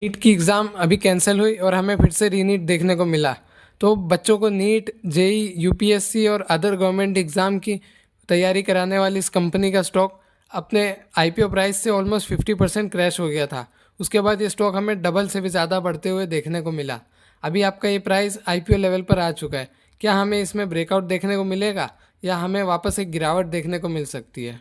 NEET की exam अभी cancel हुई और हमें फिर से रीनीट देखने को मिला। तो बच्चों को नीट, जेई, यूपीएससी और अदर गवर्नमेंट एग्ज़ाम की तैयारी कराने वाली इस कंपनी का स्टॉक अपने आईपीओ प्राइस से ऑलमोस्ट 50% क्रैश हो गया था। उसके बाद ये स्टॉक हमें डबल से भी ज़्यादा बढ़ते हुए देखने को मिला। अभी आपका ये प्राइस आईपीओ लेवल पर आ चुका है। क्या हमें इसमें ब्रेकआउट देखने को मिलेगा या हमें वापस एक गिरावट देखने को मिल सकती है?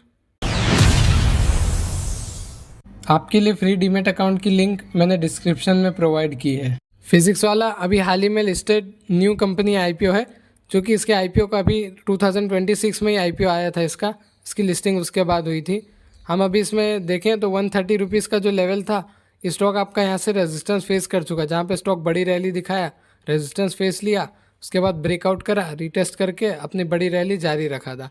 आपके लिए फ्री डीमेट अकाउंट की लिंक मैंने डिस्क्रिप्शन में प्रोवाइड की है। फिजिक्स वाला अभी हाल ही में लिस्टेड न्यू कंपनी आईपीओ है, जो कि इसके आईपीओ का अभी 2026 में ही आईपीओ आया था। इसकी लिस्टिंग उसके बाद हुई थी। हम अभी इसमें देखें तो 130 रुपीज़ का जो लेवल था, स्टॉक आपका यहाँ से रेजिस्टेंस फेस कर चुका है, जहाँ पे स्टॉक बड़ी रैली दिखाया, रेजिस्टेंस फेस लिया, उसके बाद ब्रेकआउट करा, रीटेस्ट करके अपनी बड़ी रैली जारी रखा था।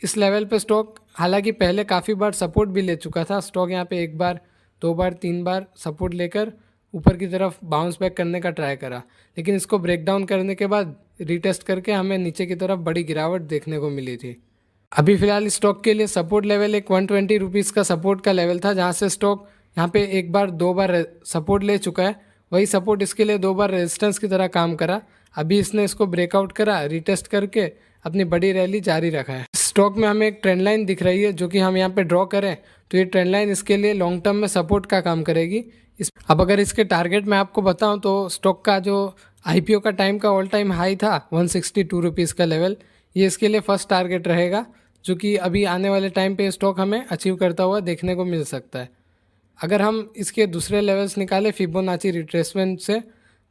इस लेवल पे स्टॉक हालांकि पहले काफ़ी बार सपोर्ट भी ले चुका था। स्टॉक यहाँ पे एक बार, दो बार, तीन बार सपोर्ट लेकर ऊपर की तरफ बाउंस बैक करने का ट्राई करा, लेकिन इसको ब्रेक डाउन करने के बाद रीटेस्ट करके हमें नीचे की तरफ बड़ी गिरावट देखने को मिली थी। अभी फ़िलहाल स्टॉक के लिए सपोर्ट लेवल एक 120 रुपीज़ का सपोर्ट का लेवल था, जहाँ से स्टॉक यहाँ पे एक बार, दो बार सपोर्ट ले चुका है। वही सपोर्ट इसके लिए दो बार रेजिस्टेंस की तरह काम करा। अभी इसने इसको ब्रेकआउट करा, रीटेस्ट करके अपनी बड़ी रैली जारी रखा है। स्टॉक में हमें एक ट्रेंड लाइन दिख रही है, जो कि हम यहाँ पे ड्रॉ करें तो ये ट्रेंड लाइन इसके लिए लॉन्ग टर्म में सपोर्ट का काम करेगी। अब अगर इसके टारगेट मैं आपको बताऊं तो स्टॉक का जो आईपीओ का टाइम का ऑल टाइम हाई था 162 रुपीज़ का लेवल, ये इसके लिए फर्स्ट टारगेट रहेगा, जो कि अभी आने वाले टाइम पे स्टॉक हमें अचीव करता हुआ देखने को मिल सकता है। अगर हम इसके दूसरे लेवल्स निकालें फिबोनाची रिट्रेसमेंट से,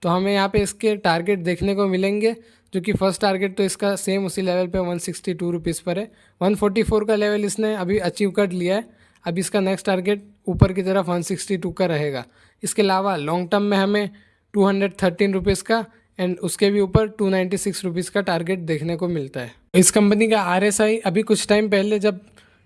तो हमें यहाँ पे इसके टारगेट देखने को मिलेंगे, जो कि फर्स्ट टारगेट तो इसका सेम उसी लेवल पे 162 रुपीज़ पर है। 144 का लेवल इसने अभी अचीव कर लिया है। अब इसका नेक्स्ट टारगेट ऊपर की तरफ 162 का रहेगा। इसके अलावा लॉन्ग टर्म में हमें 213 रुपीज़ का एंड उसके भी ऊपर 296 रुपीज़ का टारगेट देखने को मिलता है। इस कंपनी का आरएसआई अभी कुछ टाइम पहले जब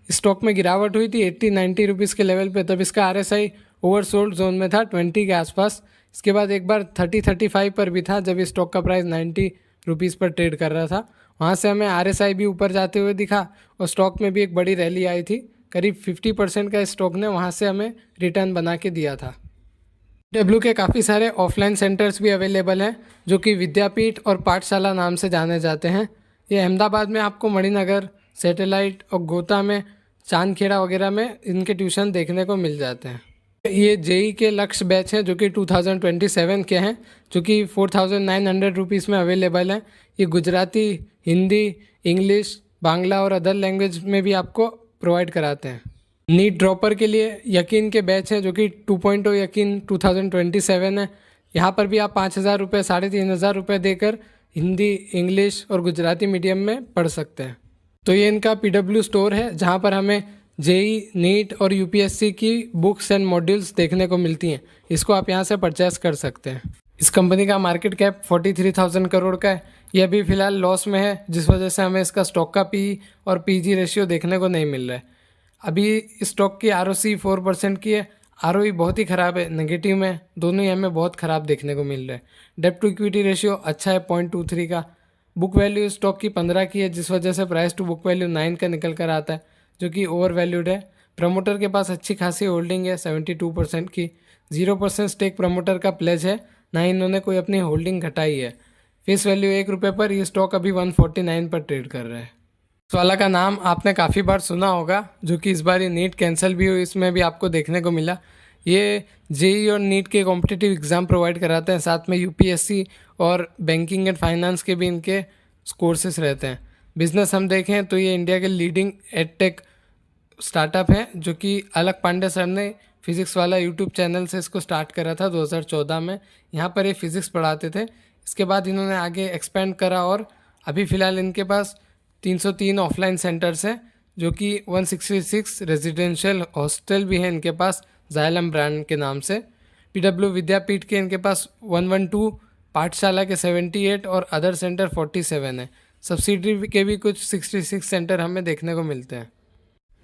स्टॉक में गिरावट हुई थी 80-90 रुपीज़ के लेवल पे, तब इसका आरएसआई ओवरसोल्ड जोन में था 20 के आसपास। इसके बाद एक बार 30-35 पर भी था, जब स्टॉक का प्राइस 90 रुपीज़ पर ट्रेड कर रहा था। वहाँ से हमें आरएसआई भी ऊपर जाते हुए दिखा और स्टॉक में भी एक बड़ी रैली आई थी। करीब 50% का स्टॉक ने वहाँ से हमें रिटर्न बना के दिया था। डब्ल्यू के काफ़ी सारे ऑफलाइन सेंटर्स भी अवेलेबल हैं, जो कि विद्यापीठ और पाठशाला नाम से जाने जाते हैं। ये अहमदाबाद में आपको मणिनगर, सैटेलाइट और गोता में, चांदखेड़ा वगैरह में इनके ट्यूशन देखने को मिल जाते हैं। ये जेई के लक्ष्य बैच हैं, जो कि 2027 के हैं, जो कि 4900 रुपीज़ में अवेलेबल हैं। ये गुजराती, हिंदी, इंग्लिश, बांग्ला और अदर लैंग्वेज में भी आपको प्रोवाइड कराते हैं। नीट ड्रॉपर के लिए यकीन के बैच हैं, जो कि 2.0 यकीन 2027 है। यहाँ पर भी आप 5000 रुपये, 3500 रुपये देकर हिंदी, इंग्लिश और गुजराती मीडियम में पढ़ सकते हैं। तो ये इनका पीडब्ल्यू स्टोर है, जहाँ पर हमें जेई, नीट और यूपीएससी की बुक्स एंड मॉड्यूल्स देखने को मिलती हैं। इसको आप यहाँ से परचेस कर सकते हैं। इस कंपनी का मार्केट कैप 43,000 करोड़ का है। ये अभी फ़िलहाल लॉस में है, जिस वजह से हमें इसका स्टॉक का पी और पीजी रेशियो देखने को नहीं मिल रहा है। अभी स्टॉक की आरओसी 4% की है, आरओई बहुत ही ख़राब है, नेगेटिव में, दोनों ही हमें बहुत ख़राब देखने को मिल रहा है। डेप्ट टू इक्विटी रेशियो अच्छा है 0.23 का। बुक वैल्यू स्टॉक की 15 की है, जिस वजह से प्राइस टू बुक वैल्यू 9 का निकल कर आता है, जो कि ओवर वैल्यूड है। प्रमोटर के पास अच्छी खासी होल्डिंग है 72% की। 0% स्टेक प्रमोटर का प्लेज है, ना ही इन्होंने कोई अपनी होल्डिंग घटाई है। फेस वैल्यू 1 रुपये पर ये स्टॉक अभी 149 पर ट्रेड कर रहा है। इस वाला का नाम आपने काफ़ी बार सुना होगा, जो कि इस बार ये नीट कैंसिल भी हुई, इसमें भी आपको देखने को मिला। ये जेई और नीट के कॉम्पिटिटिव एग्ज़ाम प्रोवाइड कराते हैं, साथ में यूपीएससी और बैंकिंग एंड फाइनेंस के भी इनके कोर्सेस रहते हैं। बिजनेस हम देखें तो ये इंडिया के लीडिंग एडटेक स्टार्टअप हैं, जो कि अलक पांडे सर ने फिज़िक्स वाला यूट्यूब चैनल से इसको स्टार्ट करा था 2014 में। यहाँ पर ये फिज़िक्स पढ़ाते थे। इसके बाद इन्होंने आगे एक्सपेंड करा और अभी फ़िलहाल इनके पास 303 ऑफलाइन सेंटर्स हैं, जो कि 166 रेजिडेंशियल हॉस्टल भी हैं इनके पास, जायलम ब्रांड के नाम से। पीडब्ल्यू विद्यापीठ के इनके पास 112, पाठशाला के 78 और अदर सेंटर 47 है। सब्सिडरी के भी कुछ 66 सेंटर हमें देखने को मिलते हैं।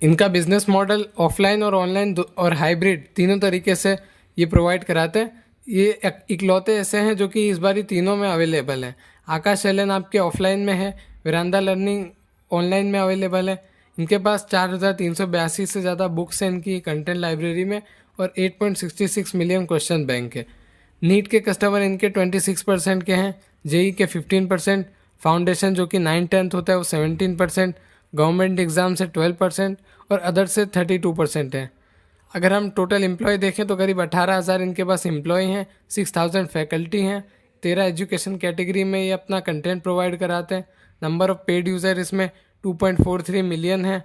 इनका बिजनेस मॉडल ऑफलाइन और ऑनलाइन और हाइब्रिड तीनों तरीके से ये प्रोवाइड कराते हैं। ये इकलौते ऐसे हैं जो कि इस बार तीनों में अवेलेबल हैं। आकाश एलन आपके ऑफलाइन में है, वेरांडा लर्निंग ऑनलाइन में अवेलेबल है। इनके पास 4382 से ज़्यादा बुक्स हैं इनकी कंटेंट लाइब्रेरी में, और 8.66 मिलियन क्वेश्चन बैंक है। नीट के कस्टमर इनके 26% के हैं, जेई के 15%, फाउंडेशन जो कि 9-10 होता है वो 17%, गवर्नमेंट एग्ज़ाम से 12% और अदर से 32% है। अगर हम टोटल एम्प्लॉय देखें तो करीब 18,000 इनके पास एम्प्लॉय हैं, 6,000 फैकल्टी हैं, 13 एजुकेशन कैटेगरी में ये अपना कंटेंट प्रोवाइड कराते हैं। नंबर ऑफ़ पेड यूज़र इसमें 2.43 मिलियन है।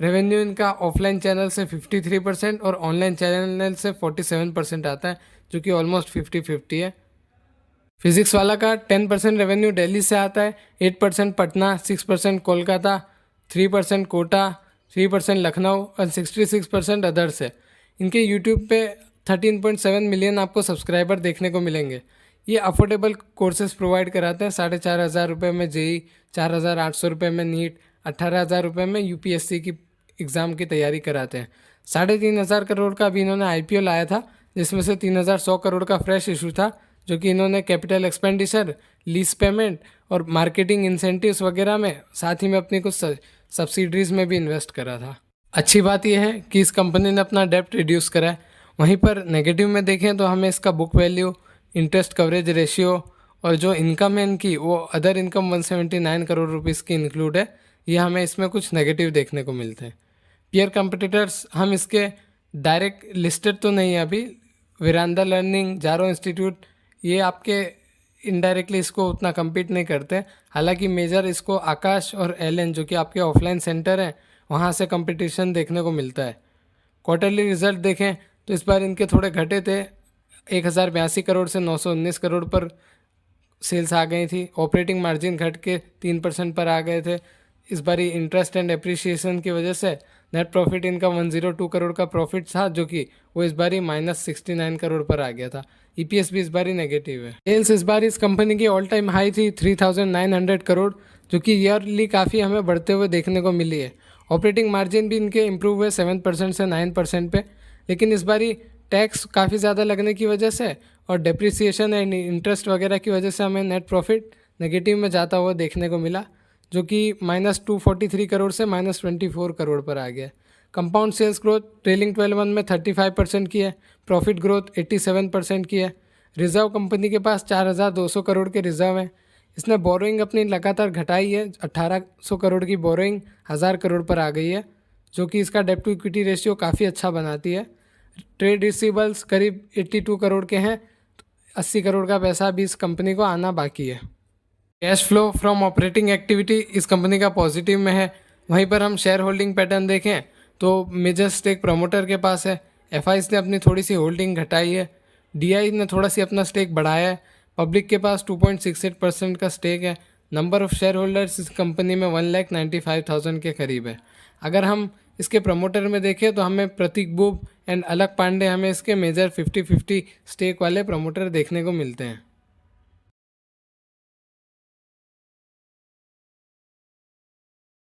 रेवेन्यू इनका ऑफलाइन चैनल से 53% और ऑनलाइन चैनल से 47% आता है, जो कि ऑलमोस्ट 50-50 है। फिजिक्स वाला का 10% रेवेन्यू दिल्ली से आता है, 8% पटना, 6% कोलकाता, 3% कोटा, 3% लखनऊ और 66% अदर्स है। इनके यूट्यूब पे 13.7 मिलियन आपको सब्सक्राइबर देखने को मिलेंगे। ये अफोर्डेबल कोर्सेज प्रोवाइड कराते हैं। 4,500 रुपये में जेई, 4,800 रुपये में नीट, 18,000 रुपये में यूपीएससी की एग्ज़ाम की तैयारी कराते हैं। 3,500 करोड़ का अभी इन्होंने आईपीओ लाया था, जिसमें से 3,100 करोड़ का फ्रेश इशू था, जो कि इन्होंने कैपिटल एक्सपेंडिचर, लीज पेमेंट और मार्केटिंग इंसेंटिव्स वगैरह में, साथ ही में अपनी कुछ सब्सिडरीज में भी इन्वेस्ट करा था। अच्छी बात यह है कि इस कंपनी ने अपना डेप्ट रिड्यूस करा है। वहीं पर नेगेटिव में देखें तो हमें इसका book value, interest coverage ratio और जो इनकम है इनकी, वो अदर इनकम 179 करोड़ रुपीज़ की इंक्लूड है। ये हमें इसमें कुछ नेगेटिव देखने को मिलते हैं। पीयर कंपटीटर्स हम इसके डायरेक्ट लिस्टेड तो नहीं है अभी, वीरांदा लर्निंग, जारो इंस्टीट्यूट, ये आपके इनडायरेक्टली इसको उतना कम्पीट नहीं करते। हालांकि मेजर इसको आकाश और एलन, जो कि आपके ऑफलाइन सेंटर हैं, वहाँ से कंपटीशन देखने को मिलता है। क्वार्टरली रिजल्ट देखें तो इस बार इनके थोड़े घटे थे, 1,082 करोड़ से 919 करोड़ पर सेल्स आ गई थी। ऑपरेटिंग मार्जिन घट के 3% पर आ गए थे। इस बारी इंटरेस्ट एंड एप्रिसिएशन की वजह से नेट प्रॉफिट इनका 102 करोड़ का प्रॉफिट था, जो कि वो इस बारी -69 करोड़ पर आ गया था। ईपीएस भी इस बारी नेगेटिव है। सेल्स इस बार इस कंपनी की ऑल टाइम हाई थी 3,900 करोड़, जो कि ईयरली काफ़ी हमें बढ़ते हुए देखने को मिली है। ऑपरेटिंग मार्जिन भी इनके इम्प्रूव हुए 7% से 9% पे, लेकिन इस बारी टैक्स काफ़ी ज़्यादा लगने की वजह से और डेप्रिसिएशन एंड इंटरेस्ट वगैरह की वजह से हमें नेट प्रॉफिट नेगेटिव में जाता हुआ देखने को मिला, जो कि -243 करोड़ से -24 करोड़ पर आ गया। Compound sales growth trailing 12 month में 35% की है, प्रॉफिट ग्रोथ 87% की है। रिजर्व कंपनी के पास 4,200 करोड़ के रिजर्व हैं। इसने बोरोइंग अपनी लगातार घटाई है, 1,800 करोड़ की बोरोइंग 1,000 करोड़ पर आ गई है, जो कि इसका डेब्ट टू इक्विटी रेशियो काफ़ी अच्छा बनाती है। ट्रेड रिसीवेबल्स करीब 82 करोड़ के हैं, 80 करोड़ का पैसा भी इस कंपनी को आना बाकी है। Cash flow from operating activity इस कंपनी का पॉजिटिव में है। वहीं पर हम शेयर होल्डिंग पैटर्न देखें तो मेजर स्टेक प्रमोटर के पास है, एफआईज ने अपनी थोड़ी सी होल्डिंग घटाई है, डीआई ने थोड़ा सी अपना स्टेक बढ़ाया है, पब्लिक के पास 2.68% का स्टेक है। नंबर ऑफ़ शेयर होल्डर्स इस कंपनी में 1,95,000 के करीब है। अगर हम इसके प्रमोटर में देखें तो हमें प्रतीक बुब एंड अलक पांडे, हमें इसके मेजर 50-50 स्टेक वाले प्रमोटर देखने को मिलते हैं।